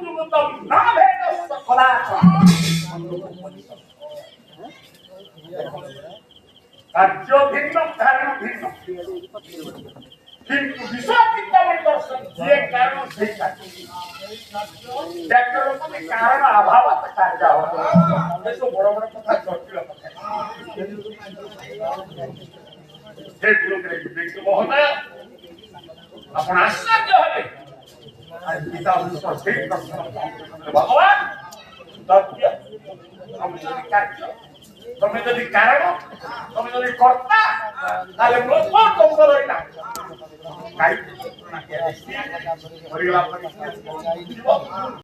যুগতম না ভেদস্য কদাচন। কার্য ভিন্ন কারণ ভিন্ন, কিন্তু বিষয় চিন্তামণি দর্শন যে কারণ সেই কার্য। একটা রকমের কারণ অভাবত কার্য হবে, এসব বড় বড় কথা জটিল কথা। হে গুরুদেব বিষ্ণু মহোদয়, আপন আশ্চর্য হবে। আর গীতা অনুসার সেই দর্শন ভগবান তত্ত্ব, তুমি যদি কার্য, তুমি যদি কারণ, তুমি যদি কর্তা, তাহলে ব্রহ্ম তত্ত্ব রইলা। কাই